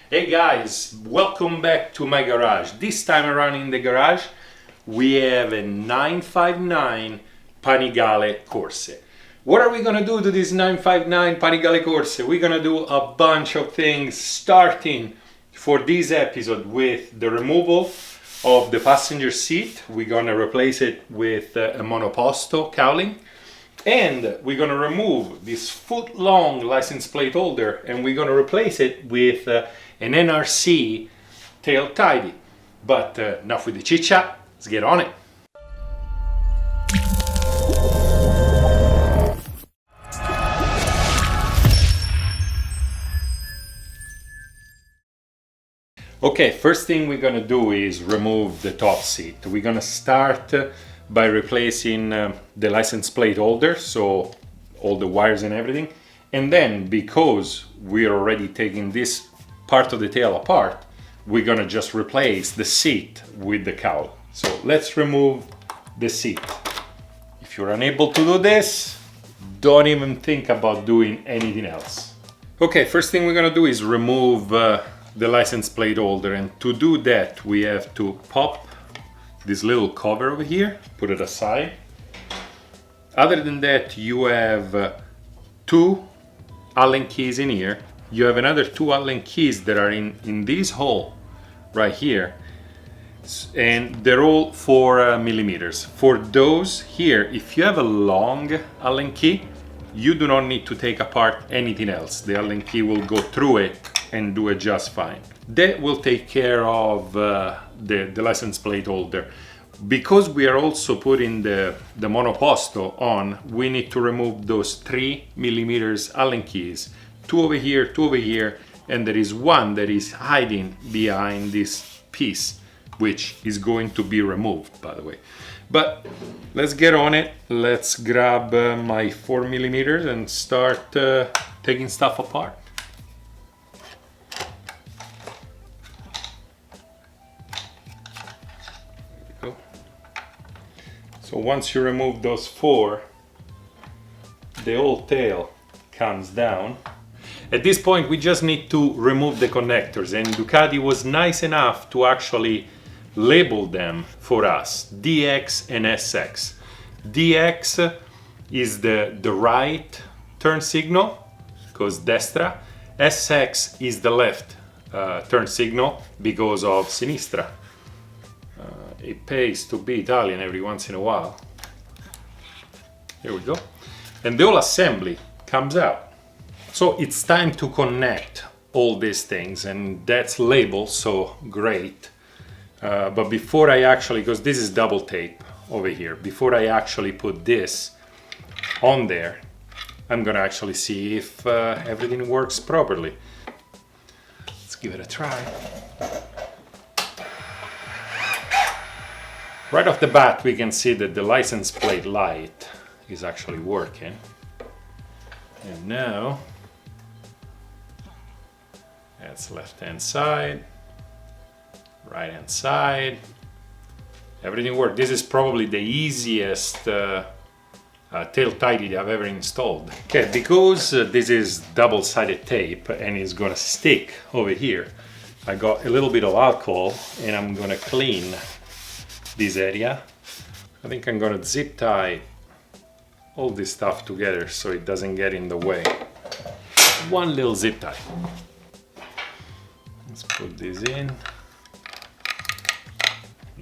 Hey guys, welcome back to my garage. This time around in the garage we have a 959 Panigale Corse. What are we gonna do to this 959 Panigale Corse? We're gonna do a bunch of things, starting for this episode with the removal of the passenger seat. We're gonna replace it with a monoposto cowling. And we're gonna remove this foot-long license plate holder and we're gonna replace it with an NRC tail tidy. But enough with the chit chat, let's get on it. Okay, first thing we're gonna do is remove the top seat. We're gonna start by replacing the license plate holder, so all the wires and everything. And then, because we're already taking this part of the tail apart, we're gonna just replace the seat with the cowl. So let's remove the seat. If you're unable to do this, don't even think about doing anything else. Okay, first thing we're gonna do is remove the license plate holder, and to do that we have to pop this little cover over here, put it aside. Other than that, you have two Allen keys in here. You have another two Allen keys that are in this hole right here, and they're all 4 millimeters. For those here, if you have a long Allen key, you do not need to take apart anything else. The Allen key will go through it and do it just fine. That will take care of the license plate holder. Because we are also putting the monoposto on, we need to remove those 3 millimeters Allen keys. Two over here, and there is one that is hiding behind this piece, which is going to be removed, by the way. But let's get on it. Let's grab my 4 millimeters and start taking stuff apart. So once you remove those 4, the whole tail comes down. At this point we just need to remove the connectors, and Ducati was nice enough to actually label them for us, DX and SX. DX is the right turn signal, because destra. SX is the left turn signal, because of sinistra. It pays to be Italian every once in a while. Here we go. And the whole assembly comes out. So it's time to connect all these things, and that's labeled, so great. But before I actually, because this is double tape over here, before I actually put this on there, I'm gonna actually see if everything works properly. Let's give it a try. Right off the bat we can see that the license plate light is actually working. And now that's left hand side, right hand side, everything works. This is probably the easiest tail tidy I've ever installed. Okay, because this is double-sided tape and it's gonna stick over here, I got a little bit of alcohol and I'm gonna clean this area. I think I'm gonna zip tie all this stuff together so it doesn't get in the way. One little zip tie. Let's put this in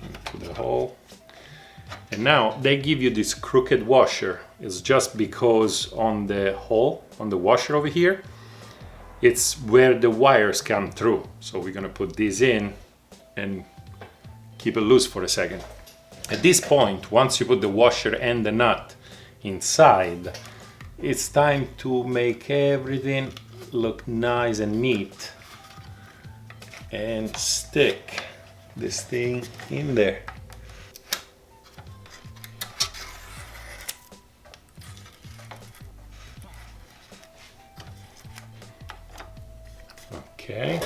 into the hole. And now they give you this crooked washer. It's just because on the hole, on the washer over here, it's where the wires come through. So we're gonna put this in and keep it loose for a second. At this point, once you put the washer and the nut inside, it's time to make everything look nice and neat and stick this thing in there. Okay.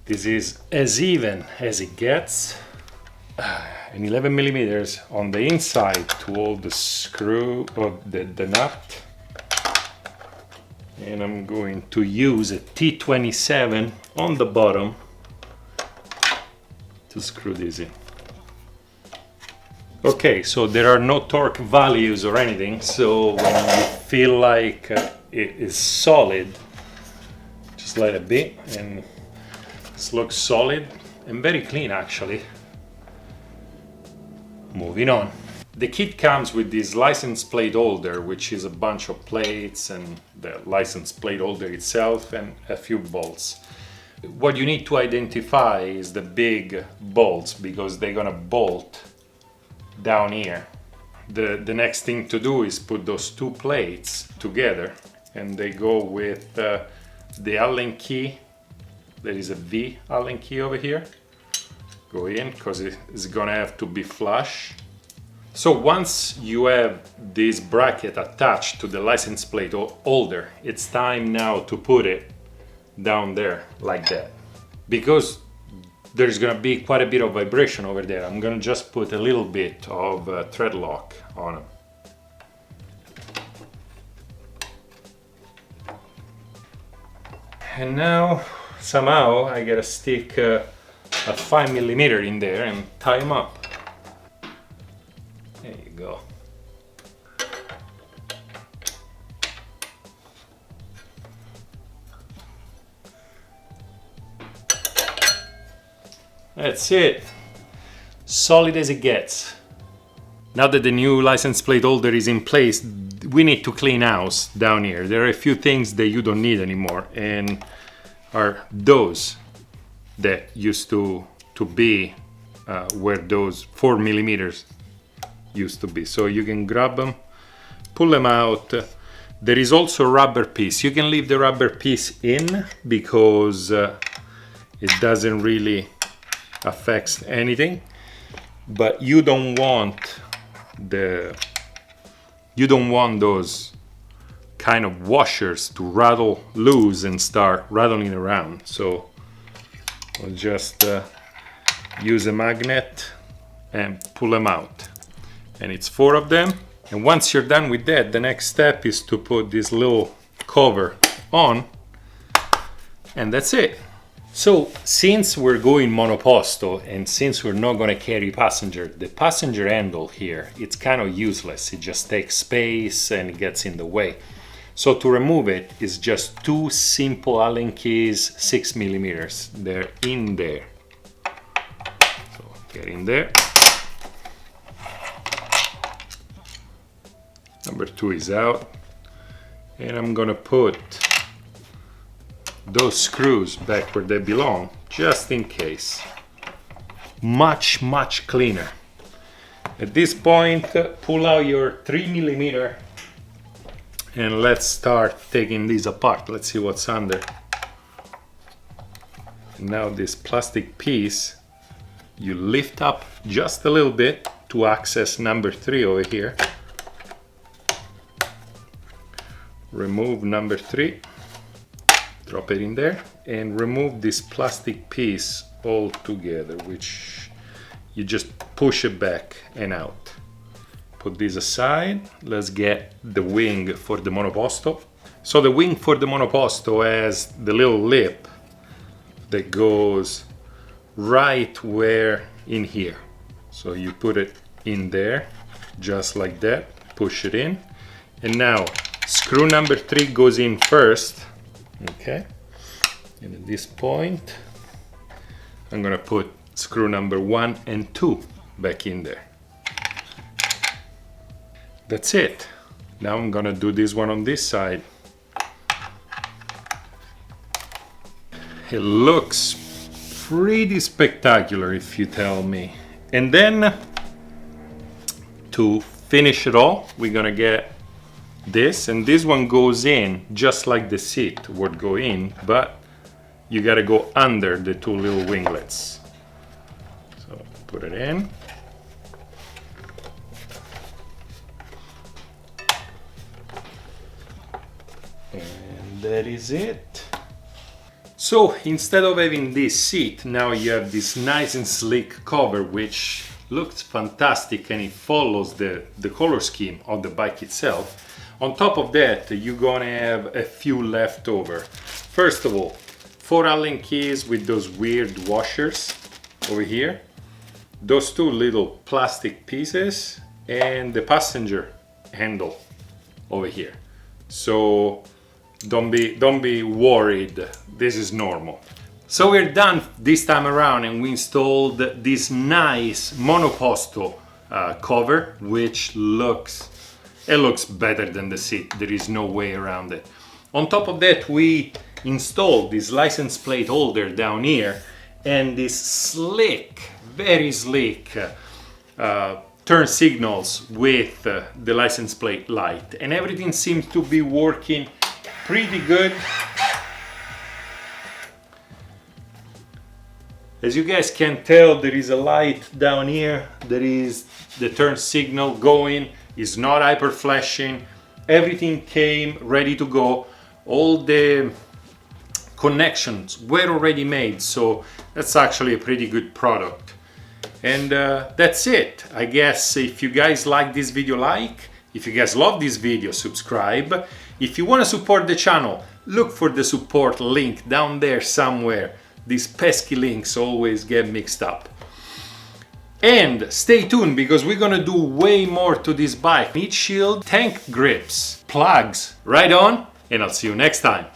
This is as even as it gets. And 11 millimeters on the inside to hold the screw or the nut. And I'm going to use a T27 on the bottom to screw this in. Okay, so there are no torque values or anything, so when you feel like it is solid, just let it be, and this looks solid and very clean actually. Moving on. The kit comes with this license plate holder, which is a bunch of plates and the license plate holder itself and a few bolts. What you need to identify is the big bolts because they're gonna bolt down here. The next thing to do is put those two plates together, and they go with the Allen key. There is a V Allen key over here. Go in because it's gonna have to be flush. So once you have this bracket attached to the license plate holder, it's time now to put it down there like that. Because there's gonna be quite a bit of vibration over there, I'm gonna just put a little bit of thread lock on them. And now somehow I gotta stick a 5mm in there and tie them up. There you go. That's it. Solid as it gets. Now that the new license plate holder is in place, we need to clean house down here. There are a few things that you don't need anymore, and are those that used to be where those 4mm used to be. So you can grab them, pull them out. There is also a rubber piece. You can leave the rubber piece in because it doesn't really affect anything, but you don't want those kind of washers to rattle loose and start rattling around. So we'll just use a magnet and pull them out. And it's 4 of them. And once you're done with that, the next step is to put this little cover on, and that's it. So since we're going monoposto and since we're not going to carry passenger, the passenger handle here, it's kind of useless. It just takes space and it gets in the way. So to remove it is just 2 simple Allen keys, 6mm. They're in there. So get in there. Number 2 is out. And I'm gonna put those screws back where they belong, just in case. Much cleaner. At this point, pull out your 3mm and let's start taking these apart. Let's see what's under. Now this plastic piece, you lift up just a little bit to access number 3 over here. Remove number 3, drop it in there, and remove this plastic piece all together, which you just push it back and out. Put this aside. Let's get the wing for the monoposto. So the wing for the monoposto has the little lip that goes right where in here. So you put it in there, just like that, push it in, and now screw number 3 goes in first, okay? And at this point, I'm gonna put screw number 1 and 2 back in there. That's it. Now I'm gonna do this one on this side. It looks pretty spectacular if you tell me. And then to finish it all, we're gonna get this, and this one goes in just like the seat would go in, but you gotta go under the 2 little winglets. So put it in. And that is it. So instead of having this seat, now you have this nice and sleek cover, which looks fantastic and it follows the color scheme of the bike itself. On top of that, you're gonna have a few left over. First of all, 4 Allen keys with those weird washers over here, those 2 little plastic pieces, and the passenger handle over here. So don't be worried, this is normal. So we're done this time around, and we installed this nice monoposto cover, which looks better than the seat. There is no way around it. On top of that, we installed this license plate holder down here and this slick, very slick turn signals with the license plate light, and everything seems to be working pretty good. As you guys can tell, there is a light down here. There is the turn signal going. It's not hyper flashing. Everything came ready to go. All the connections were already made, so that's actually a pretty good product. And that's it. I guess if you guys like this video, if you guys love this video, subscribe. If you want to support the channel, look for the support link down there somewhere. These pesky links always get mixed up. And stay tuned, because we're gonna do way more to this bike. Heat shield, tank grips, plugs, right on, and I'll see you next time.